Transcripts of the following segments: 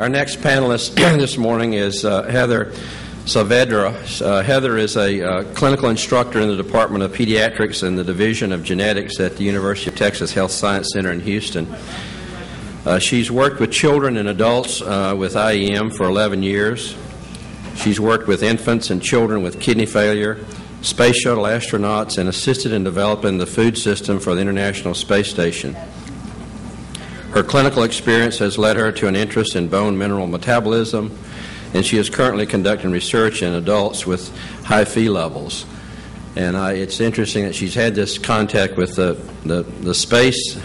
Our next panelist this morning is Heather Saavedra. Heather is a clinical instructor in the Department of Pediatrics and the Division of Genetics at the University of Texas Health Science Center in Houston. She's worked with children and adults with IEM for 11 years. She's worked with infants and children with kidney failure, space shuttle astronauts, and assisted in developing the food system for the International Space Station. Her clinical experience has led her to an interest in bone mineral metabolism, and she is currently conducting research in adults with high Phe levels. And it's interesting that she's had this contact with the space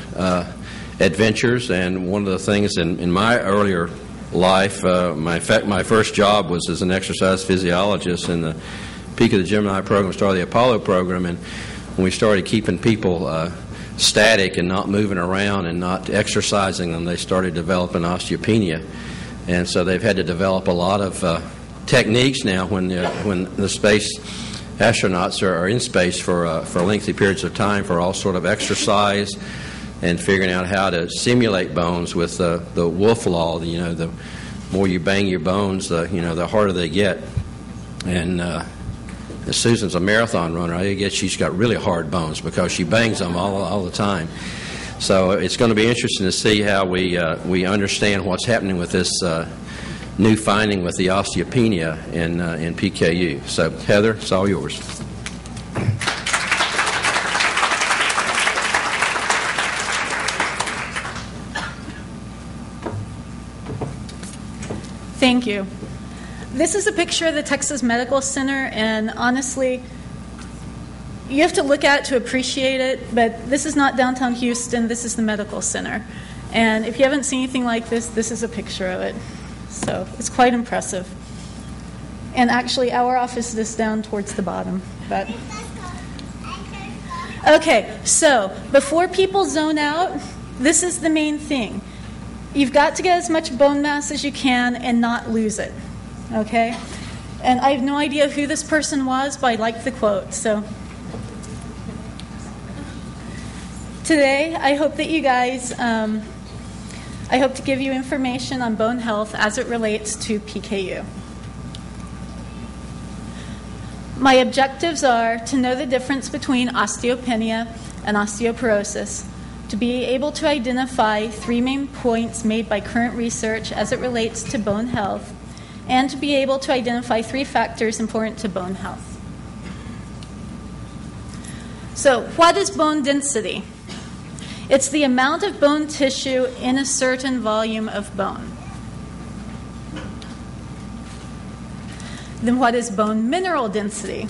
adventures, and one of the things in my earlier life, my first job was as an exercise physiologist in the Peak of the Gemini program, started the Apollo program, and when we started keeping people static and not moving around and not exercising them, they started developing osteopenia. And so they've had to develop a lot of techniques now when the space astronauts are in space for lengthy periods of time for all sort of exercise and figuring out how to simulate bones with the Wolff law. The more you bang your bones, the harder they get. And Susan's a marathon runner. I guess she's got really hard bones because she bangs them all the time. So it's going to be interesting to see how we understand what's happening with this new finding with the osteopenia in PKU. So Heather, it's all yours. Thank you. This is a picture of the Texas Medical Center, and honestly, you have to look at it to appreciate it, but this is not downtown Houston, this is the medical center. And if you haven't seen anything like this, this is a picture of it. So it's quite impressive. And actually, our office is down towards the bottom. But okay, so before people zone out, this is the main thing. You've got to get as much bone mass as you can and not lose it. Okay? And I have no idea who this person was, but I liked the quote. So today, I hope that you guys, I hope to give you information on bone health as it relates to PKU. My objectives are to know the difference between osteopenia and osteoporosis, to be able to identify 3 main points made by current research as it relates to bone health, and to be able to identify 3 factors important to bone health. So, what is bone density? It's the amount of bone tissue in a certain volume of bone. Then what is bone mineral density?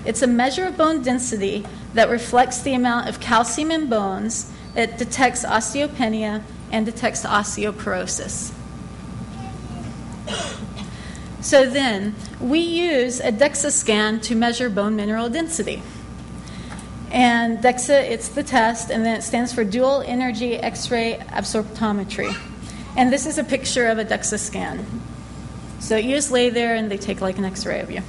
It's a measure of bone density that reflects the amount of calcium in bones. It detects osteopenia and detects osteoporosis. So then, we use a DEXA scan to measure bone mineral density. And DEXA, it's the test, and then it stands for Dual Energy X-ray Absorptiometry. And this is a picture of a DEXA scan. So you just lay there and they take like an X-ray of you.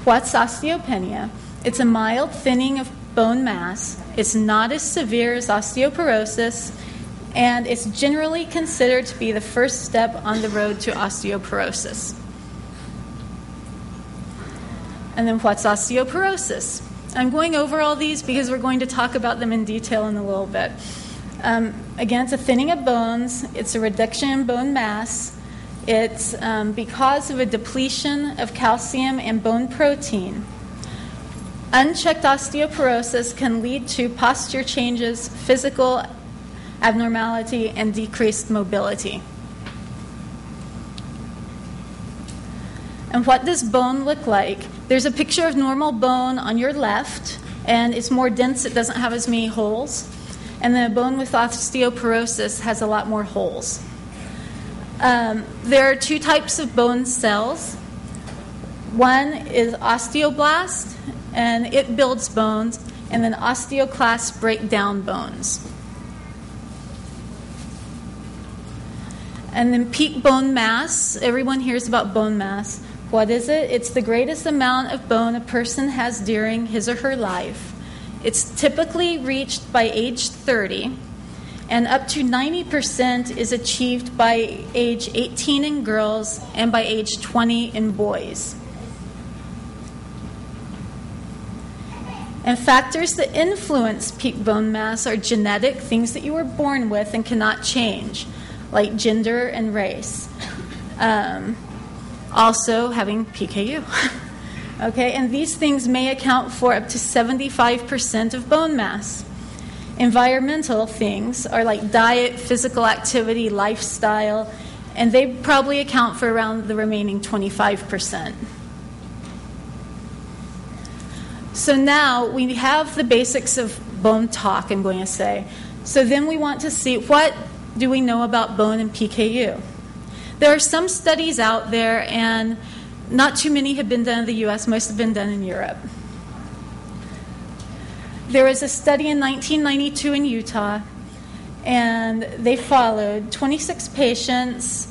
What's osteopenia? It's a mild thinning of bone mass. It's not as severe as osteoporosis, and it's generally considered to be the first step on the road to osteoporosis. And then what's osteoporosis? I'm going over all these because we're going to talk about them in detail in a little bit. Again, it's a thinning of bones. It's a reduction in bone mass. It's because of a depletion of calcium and bone protein. Unchecked osteoporosis can lead to posture changes, physical abnormality, and decreased mobility. And what does bone look like? There's a picture of normal bone on your left, and it's more dense, it doesn't have as many holes. And then a bone with osteoporosis has a lot more holes. There are 2 types of bone cells. One is osteoblast, and it builds bones, and then osteoclasts break down bones. And then peak bone mass. Everyone hears about bone mass. What is it? It's the greatest amount of bone a person has during his or her life. It's typically reached by age 30, and up to 90% is achieved by age 18 in girls and by age 20 in boys. And factors that influence peak bone mass are genetic, things that you were born with and cannot change, like gender and race. Also having PKU. Okay, and these things may account for up to 75% of bone mass. Environmental things are like diet, physical activity, lifestyle, and they probably account for around the remaining 25%. So now we have the basics of bone talk, I'm going to say. So then we want to see, what do we know about bone and PKU? There are some studies out there, and not too many have been done in the U.S. Most have been done in Europe. There was a study in 1992 in Utah, and they followed 26 patients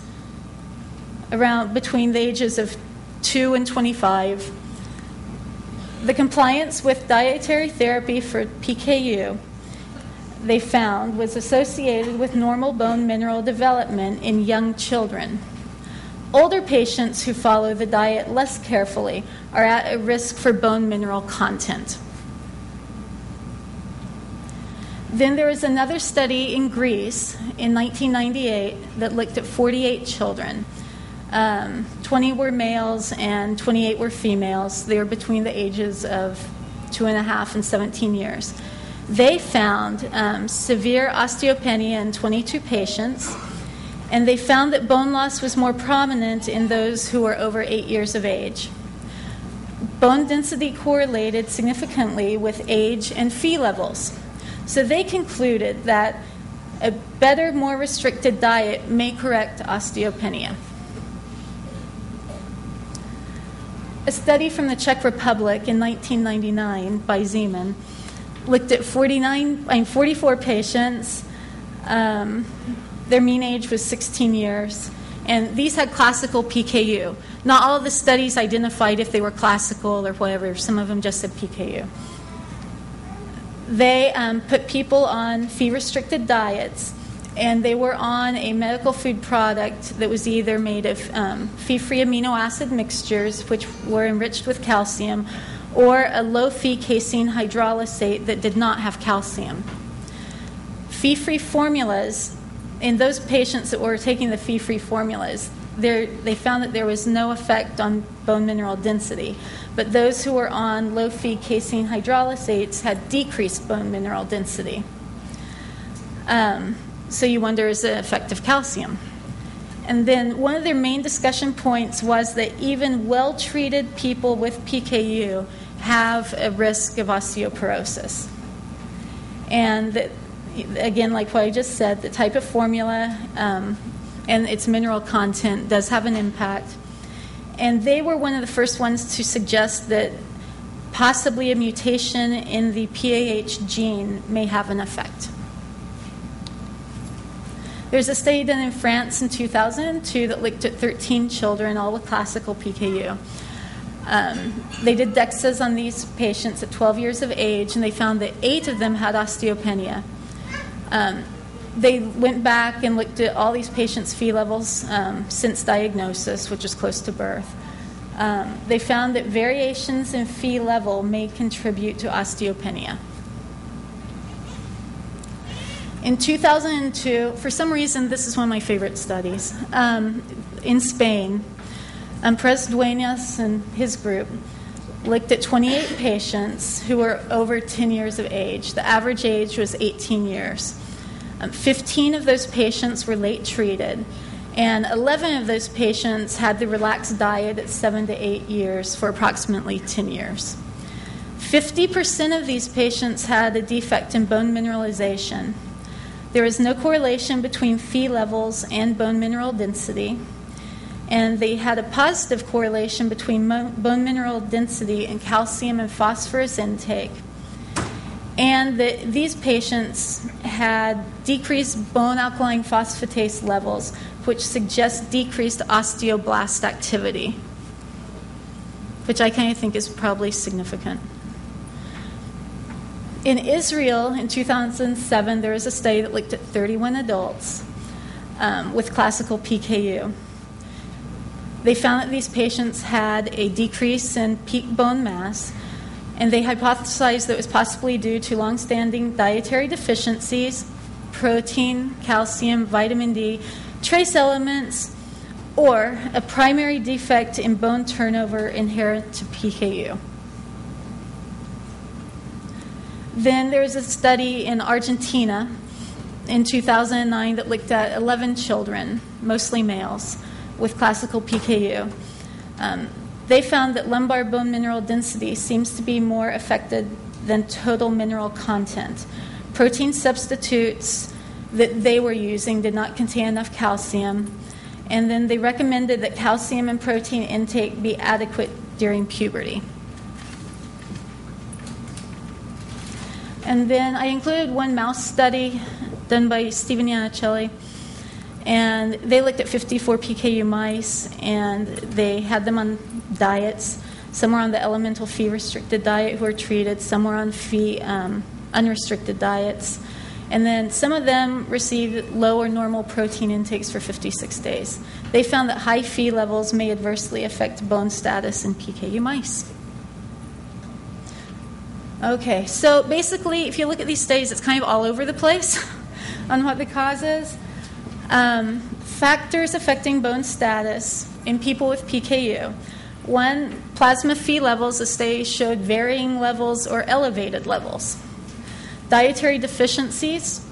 around between the ages of 2 and 25. The compliance with dietary therapy for PKU, they found, was associated with normal bone mineral development in young children. Older patients who follow the diet less carefully are at a risk for bone mineral content. Then there was another study in Greece in 1998 that looked at 48 children. 20 were males and 28 were females. They were between the ages of 2.5 and 17 years. They found severe osteopenia in 22 patients, and they found that bone loss was more prominent in those who were over 8 years of age. Bone density correlated significantly with age and Phe levels. So they concluded that a better, more restricted diet may correct osteopenia. A study from the Czech Republic in 1999 by Zeman looked at 44 patients. Their mean age was 16 years, and these had classical PKU. Not all of the studies identified if they were classical or whatever. Some of them just said PKU. They put people on Phe-restricted diets, and they were on a medical food product that was either made of Phe-free amino acid mixtures, which were enriched with calcium, or a low-Phe casein hydrolysate that did not have calcium. Phe-free formulas, in those patients that were taking the Phe-free formulas, they found that there was no effect on bone mineral density. But those who were on low-Phe casein hydrolysates had decreased bone mineral density. So you wonder, is it an effect of calcium? And then one of their main discussion points was that even well-treated people with PKU have a risk of osteoporosis. And that, again, like what I just said, the type of formula and its mineral content does have an impact. And they were one of the first ones to suggest that possibly a mutation in the PAH gene may have an effect. There's a study done in France in 2002 that looked at 13 children, all with classical PKU. They did DEXAs on these patients at 12 years of age, and they found that 8 of them had osteopenia. They went back and looked at all these patients' Phe levels since diagnosis, which is close to birth. They found that variations in Phe level may contribute to osteopenia. In 2002, for some reason, this is one of my favorite studies. In Spain, Perez Duenas and his group looked at 28 patients who were over 10 years of age. The average age was 18 years. 15 of those patients were late treated, and 11 of those patients had the relaxed diet at 7 to 8 years for approximately 10 years. 50% of these patients had a defect in bone mineralization. There is no correlation between Phe levels and bone mineral density, and they had a positive correlation between bone mineral density and calcium and phosphorus intake. And these patients had decreased bone alkaline phosphatase levels, which suggests decreased osteoblast activity, which I kind of think is probably significant. In Israel, in 2007, there was a study that looked at 31 adults with classical PKU. They found that these patients had a decrease in peak bone mass, and they hypothesized that it was possibly due to longstanding dietary deficiencies, protein, calcium, vitamin D, trace elements, or a primary defect in bone turnover inherent to PKU. Then there was a study in Argentina in 2009 that looked at 11 children, mostly males, with classical PKU. They found that lumbar bone mineral density seems to be more affected than total mineral content. Protein substitutes that they were using did not contain enough calcium, and then they recommended that calcium and protein intake be adequate during puberty. And then I included one mouse study done by Stephen Iannicelli, and they looked at 54 PKU mice, and they had them on diets. Some were on the elemental Phi restricted diet who were treated, some were on Phi unrestricted diets, and then some of them received low or normal protein intakes for 56 days. They found that high Phi levels may adversely affect bone status in PKU mice. Okay, so basically, if you look at these studies, it's kind of all over the place on what the cause is. Factors affecting bone status in people with PKU. One, plasma Phi levels. The study showed varying levels or elevated levels. Dietary deficiencies,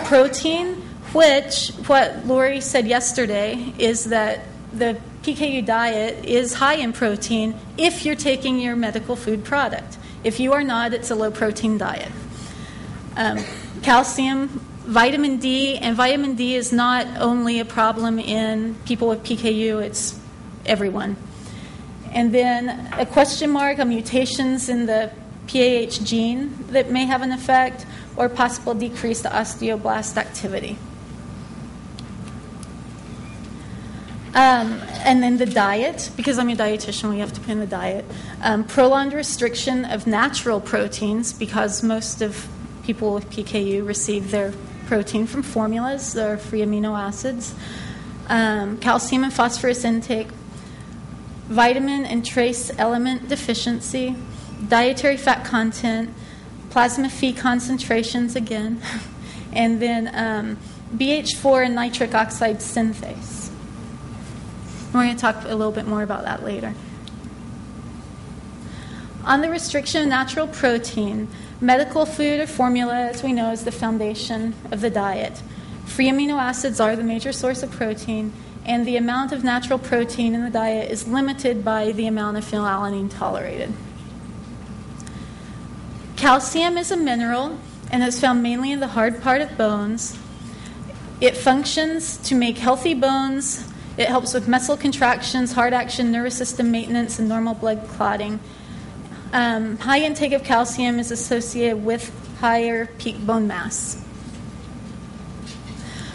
protein, which, what Lori said yesterday, is that the PKU diet is high in protein if you're taking your medical food product. If you are not, it's a low-protein diet. Calcium, vitamin D, and vitamin D is not only a problem in people with PKU, it's everyone. And then a question mark on mutations in the PAH gene that may have an effect, or possible decreased osteoblast activity. And then the diet, because I'm a dietitian, we have to put in the diet. Prolonged restriction of natural proteins, because most of people with PKU receive their protein from formulas, they're free amino acids. Calcium and phosphorus intake, vitamin and trace element deficiency, dietary fat content, plasma Phi concentrations again, and then BH4 and nitric oxide synthase. We're going to talk a little bit more about that later. On the restriction of natural protein, medical food or formula, as we know, is the foundation of the diet. Free amino acids are the major source of protein, and the amount of natural protein in the diet is limited by the amount of phenylalanine tolerated. Calcium is a mineral and is found mainly in the hard part of bones. It functions to make healthy bones. It helps with muscle contractions, heart action, nervous system maintenance, and normal blood clotting. High intake of calcium is associated with higher peak bone mass.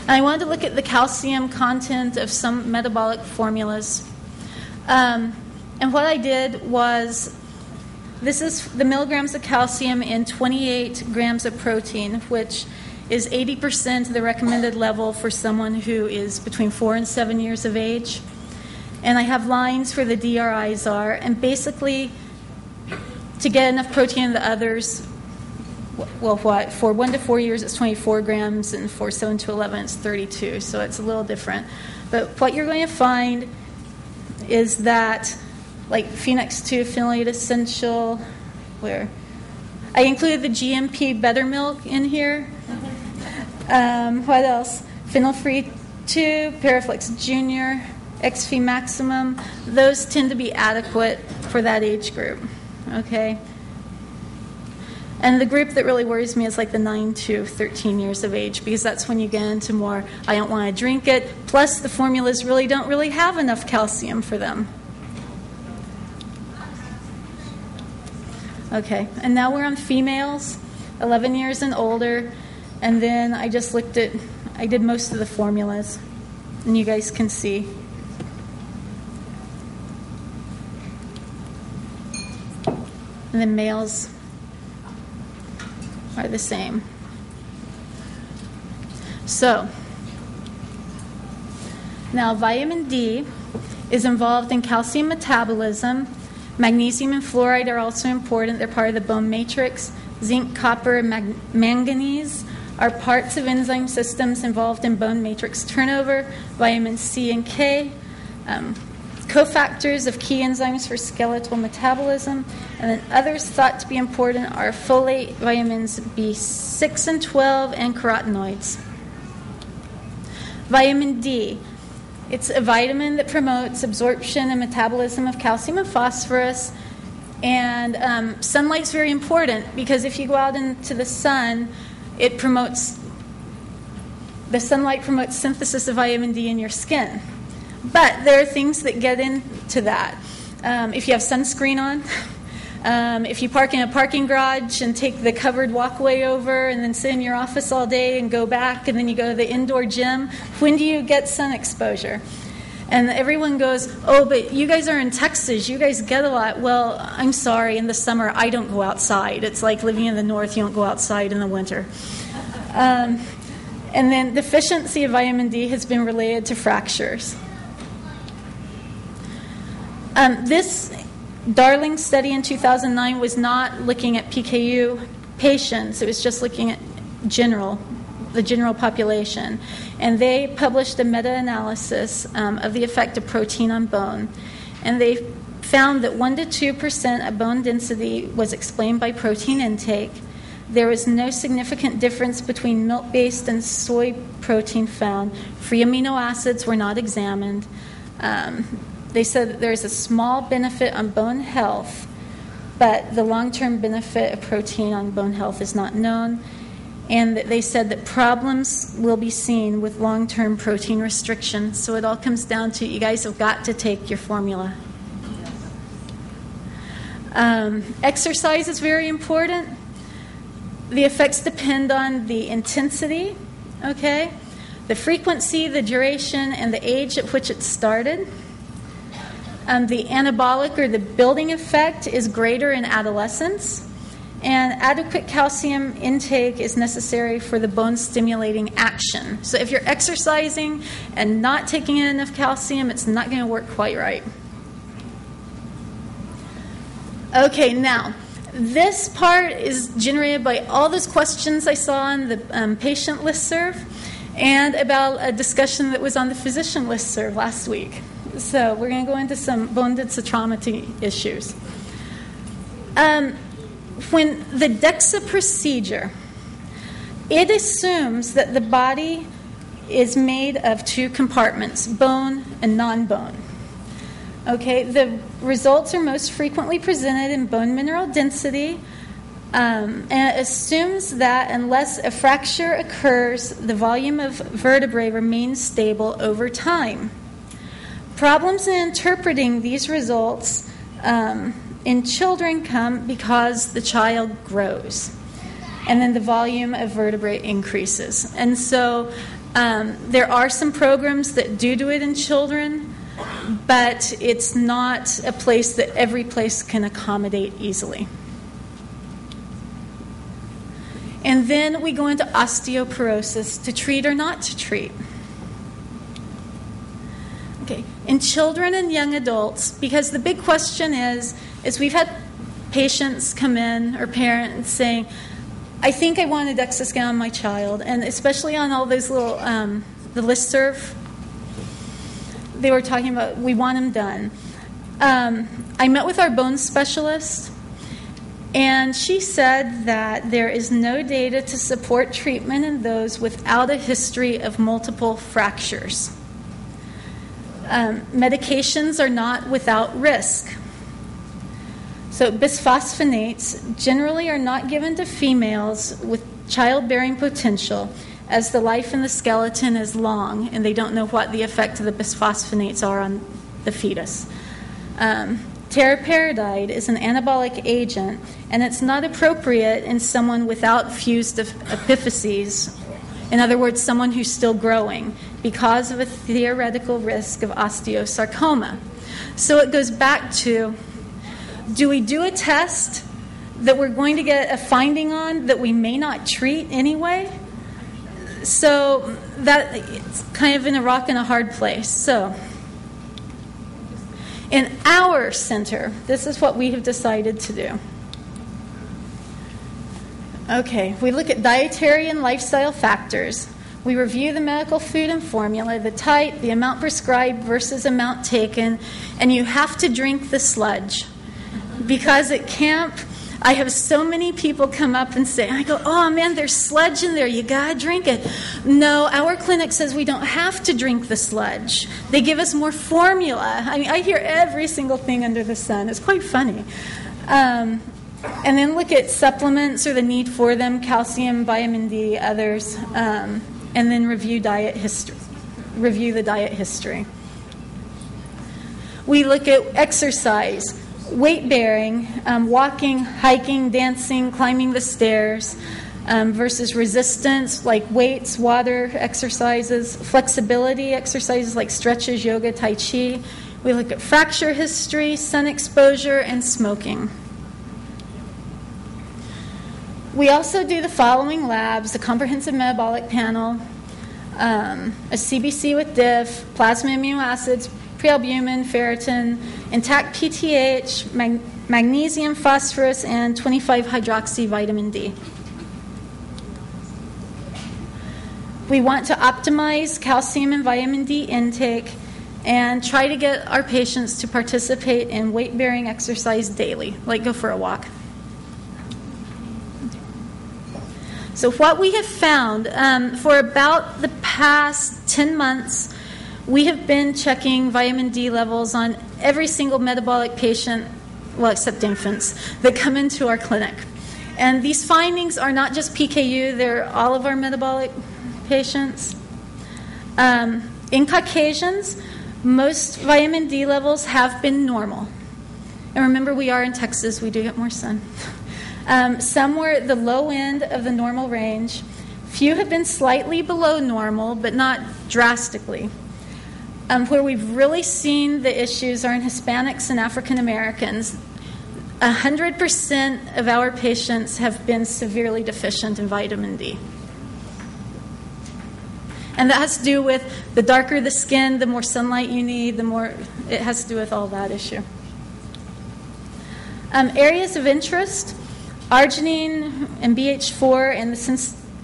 I wanted to look at the calcium content of some metabolic formulas. And what I did was, this is the milligrams of calcium in 28 grams of protein, which is 80% the recommended level for someone who is between 4 and 7 years of age. And I have lines where the DRIs are. And basically, to get enough protein in the others, well, what? For 1 to 4 years, it's 24 grams, and for 7 to 11, it's 32. So it's a little different. But what you're going to find is that, like Phoenix 2 phenylate essential, where I included the GMP Better Milk in here. What else? Phenylfree 2, Paraflex Junior, XP Maximum. Those tend to be adequate for that age group. Okay? And the group that really worries me is like the 9 to 13 years of age, because that's when you get into more, I don't want to drink it. Plus, the formulas don't really have enough calcium for them. Okay, and now we're on females, 11 years and older. And then I just I did most of the formulas, and you guys can see. And then males. are the same. So, now vitamin D is involved in calcium metabolism. Magnesium and fluoride are also important. They're part of the bone matrix. Zinc, copper, and manganese are parts of enzyme systems involved in bone matrix turnover. Vitamin C and K, cofactors of key enzymes for skeletal metabolism. And then others thought to be important are folate, vitamins B6 and 12, and carotenoids. Vitamin D. It's a vitamin that promotes absorption and metabolism of calcium and phosphorus. And sunlight's very important because if you go out into the sun, the sunlight promotes synthesis of vitamin D in your skin. But there are things that get into that. If you have sunscreen on, if you park in a parking garage and take the covered walkway over and then sit in your office all day and go back and then you go to the indoor gym, when do you get sun exposure? And everyone goes, oh, but you guys are in Texas. You guys get a lot. Well, I'm sorry. In the summer, I don't go outside. It's like living in the north. You don't go outside in the winter. And then deficiency of vitamin D has been related to fractures. This Darling study in 2009 was not looking at PKU patients. It was just looking at the general population. And they published a meta-analysis of the effect of protein on bone. And they found that 1 to 2% of bone density was explained by protein intake. There was no significant difference between milk-based and soy protein found. Free amino acids were not examined. They said that there is a small benefit on bone health, but the long-term benefit of protein on bone health is not known. And that they said that problems will be seen with long-term protein restriction. So it all comes down to you guys have got to take your formula. Exercise is very important. The effects depend on the intensity, okay, the frequency, the duration, and the age at which it started. The anabolic or the building effect is greater in adolescence, and adequate calcium intake is necessary for the bone-stimulating action. So if you're exercising and not taking in enough calcium, it's not going to work quite right. Okay, now, this part is generated by all those questions I saw on the patient listserv and about a discussion that was on the physician listserv last week. So we're going to go into some bone densitometry issues. When the DEXA procedure, it assumes that the body is made of two compartments, bone and non-bone. Okay, the results are most frequently presented in bone mineral density, and it assumes that unless a fracture occurs, the volume of vertebrae remains stable over time. Problems in interpreting these results in children come because the child grows, and then the volume of vertebrae increases. And so there are some programs that do it in children, but it's not a place that every place can accommodate easily. And then we go into osteoporosis, to treat or not to treat. Okay. In children and young adults, because the big question is we've had patients come in or parents saying, I think I want a DEXA scan on my child, and especially on all those little, the listserv, they were talking about, we want them done. I met with our bone specialist, and she said that there is no data to support treatment in those without a history of multiple fractures. Medications are not without risk. So bisphosphonates generally are not given to females with childbearing potential, as the life in the skeleton is long and they don't know what the effect of the bisphosphonates are on the fetus. Teriparatide is an anabolic agent, and it's not appropriate in someone without fused epiphyses, in other words, someone who's still growing, because of a theoretical risk of osteosarcoma. So it goes back to, do we do a test that we're going to get a finding on that we may not treat anyway. So that it's kind of in a rock and a hard place. So in our center, this is what we have decided to do. Okay, we look at dietary and lifestyle factors. We review the medical food and formula, the type, the amount prescribed versus amount taken, and you have to drink the sludge. Because at camp, I have so many people come up and say, I go, oh man, there's sludge in there, you gotta drink it. No, our clinic says we don't have to drink the sludge. They give us more formula. I mean, I hear every single thing under the sun. It's quite funny. And then look at supplements or the need for them, calcium, vitamin D, others, and then review diet history. Review the diet history. We look at exercise. Weight bearing, walking, hiking, dancing, climbing the stairs, versus resistance like weights, water exercises, flexibility exercises like stretches, yoga, tai chi. We look at fracture history, sun exposure, and smoking. We also do the following labs: the comprehensive metabolic panel, a CBC with DIF, plasma amino acids, prealbumin, ferritin, intact PTH, magnesium, phosphorus, and 25-hydroxy vitamin D. We want to optimize calcium and vitamin D intake and try to get our patients to participate in weight-bearing exercise daily, like go for a walk. So what we have found, for about the past 10 months, we have been checking vitamin D levels on every single metabolic patient, well, except infants, that come into our clinic. And these findings are not just PKU, they're all of our metabolic patients. In Caucasians, most vitamin D levels have been normal. And remember, we are in Texas, we do get more sun. Some were at the low end of the normal range. Few have been slightly below normal, but not drastically. Where we've really seen the issues are in Hispanics and African Americans. 100% of our patients have been severely deficient in vitamin D. And that has to do with the darker the skin, the more sunlight you need, the more it has to do with all that issue. Areas of interest: arginine and BH4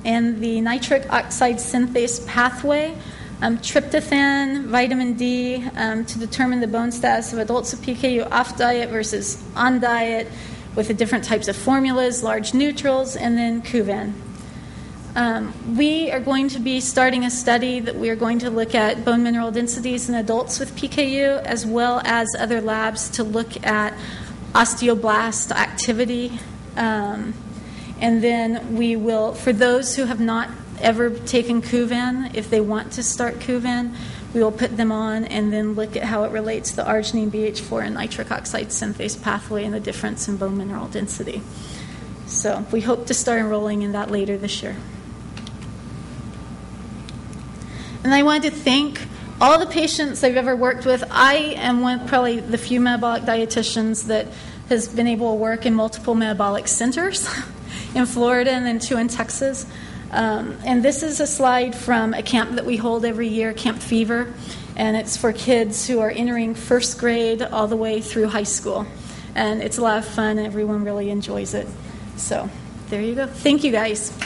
and the nitric oxide synthase pathway. Tryptophan, vitamin D, to determine the bone status of adults with PKU off diet versus on diet with the different types of formulas, large neutrals, and then Kuvan. We are going to be starting a study that we are going to look at bone mineral densities in adults with PKU, as well as other labs to look at osteoblast activity. And then we will, for those who have not ever taken Kuvan, if they want to start Kuvan, we will put them on and then look at how it relates to the arginine, BH4, and nitric oxide synthase pathway and the difference in bone mineral density. So we hope to start enrolling in that later this year. And I wanted to thank all the patients I've ever worked with. I am probably the few metabolic dietitians that has been able to work in multiple metabolic centers in Florida and then 2 in Texas. And this is a slide from a camp that we hold every year, Camp Fever, and it's for kids who are entering first grade all the way through high school. And it's a lot of fun, and everyone really enjoys it. So there you go. Thank you, guys.